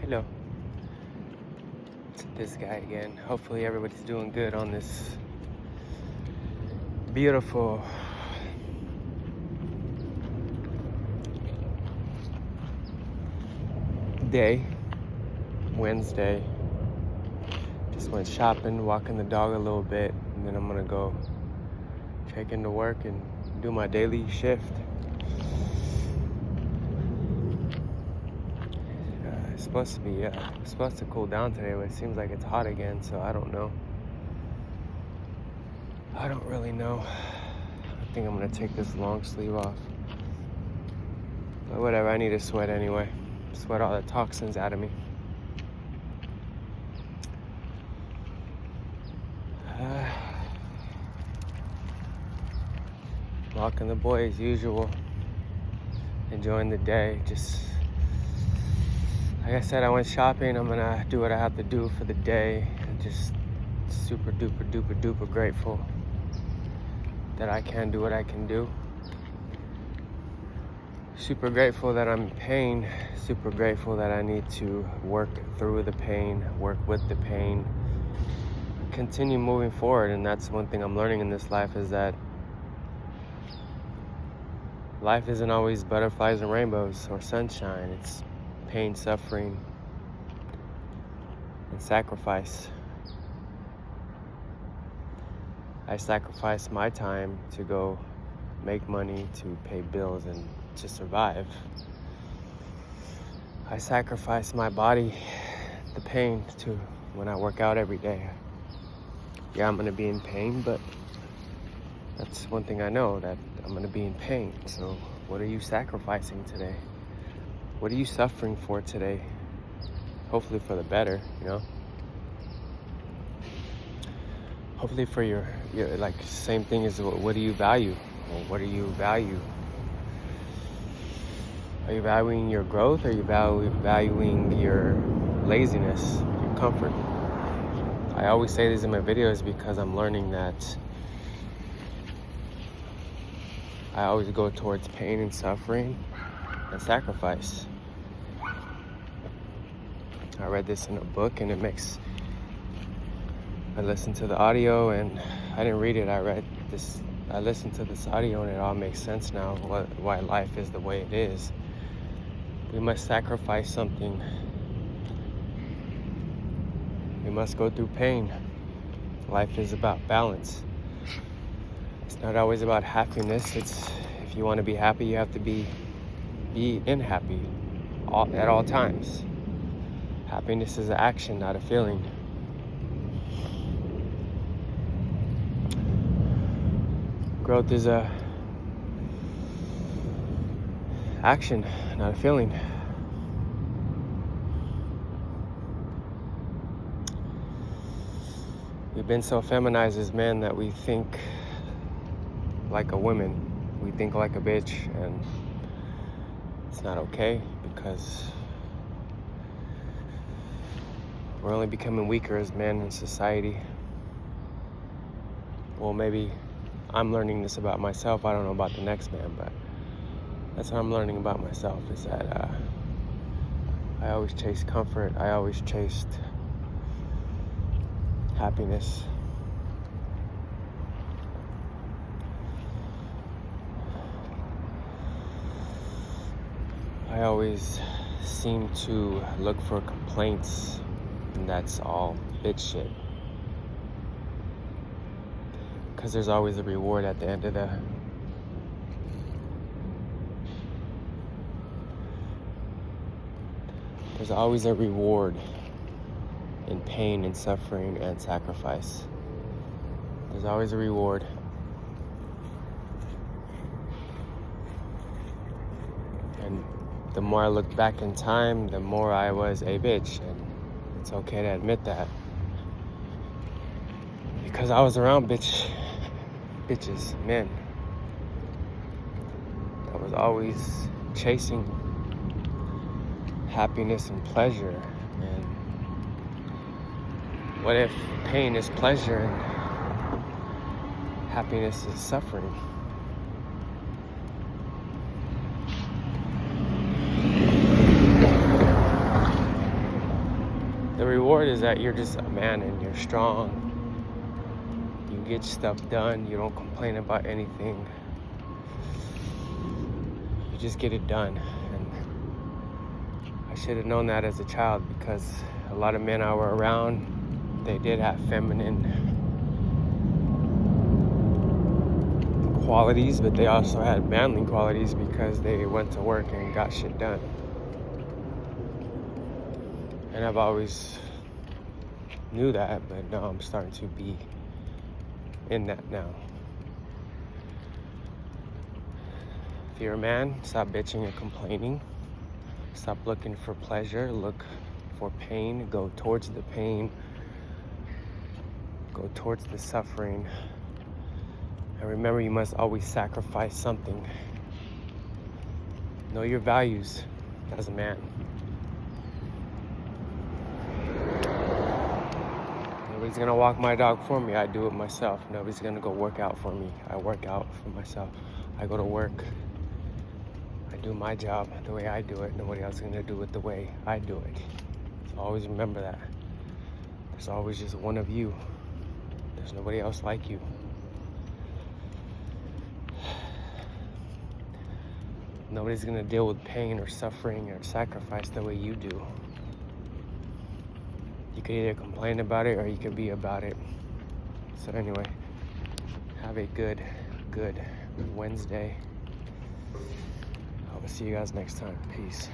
Hello, it's this guy again. Hopefully everybody's doing good on this beautiful day, Wednesday. Just went shopping, walking the dog a little bit, and then I'm gonna go check into work and do my daily shift. It's supposed to cool down today, but it seems like it's hot again, so I don't know. I don't really know. I think I'm gonna take this long sleeve off. But whatever, I need to sweat anyway. Sweat all the toxins out of me. Walking the boy as usual. Enjoying the day. Just like I said, I went shopping. I'm gonna do what I have to do for the day. And just super duper grateful that I can do what I can do. Super grateful that I'm in pain. Super grateful that I need to work through the pain, work with the pain, continue moving forward. And that's one thing I'm learning in this life, is that life isn't always butterflies and rainbows or sunshine. It's pain, suffering, and sacrifice. I sacrifice my time to go make money, to pay bills, and to survive. I sacrifice my body, the pain, to when I work out every day. Yeah, I'm gonna be in pain, but that's one thing I know, that I'm gonna be in pain. So what are you sacrificing today? What are you suffering for today? Hopefully for the better, you know? Hopefully for your like, same thing as what do you value? Or what do you value? Are you valuing your growth? Or are you valuing your laziness, your comfort? I always say this in my videos because I'm learning that I always go towards pain and suffering and sacrifice. I read this in a book, and I listened to the audio, and I didn't read it. I listened to this audio, and it all makes sense now, why life is the way it is. We must sacrifice something. We must go through pain. Life is about balance. It's not always about happiness. If you want to be happy, you have to be unhappy at all times. Happiness is an action, not a feeling. Growth is a action, not a feeling. We've been so feminized as men that we think like a woman. We think like a bitch, and it's not okay, because we're only becoming weaker as men in society. Well, maybe I'm learning this about myself. I don't know about the next man, but that's what I'm learning about myself, is that I always chased comfort. I always chased happiness. I always seem to look for complaints, and that's all bitch shit. Because there's always a reward at the end of the... There's always a reward in pain and suffering and sacrifice. There's always a reward. And the more I look back in time, the more I was a bitch. And it's okay to admit that. Because I was around bitches, men. I was always chasing happiness and pleasure. And what if pain is pleasure and happiness is suffering? forward is that you're just a man and you're strong. You get stuff done. You don't complain about anything. You just get it done. And I should have known that as a child, because a lot of men I were around, they did have feminine qualities, but they also had manly qualities because they went to work and got shit done. And I've always knew that, but now I'm starting to be in that now. If you're a man, stop bitching and complaining. Stop looking for pleasure, look for pain, go towards the pain, go towards the suffering. And remember, you must always sacrifice something. Know your values as a man. Nobody's gonna walk my dog for me. I do it myself. Nobody's gonna go work out for me. I work out for myself. I go to work. I do my job the way I do it. Nobody else is gonna do it the way I do it. So always remember that. There's always just one of you. There's nobody else like you. Nobody's gonna deal with pain or suffering or sacrifice the way you do. You could either complain about it or you could be about it. So anyway, have a good Wednesday. I will see you guys next time. Peace.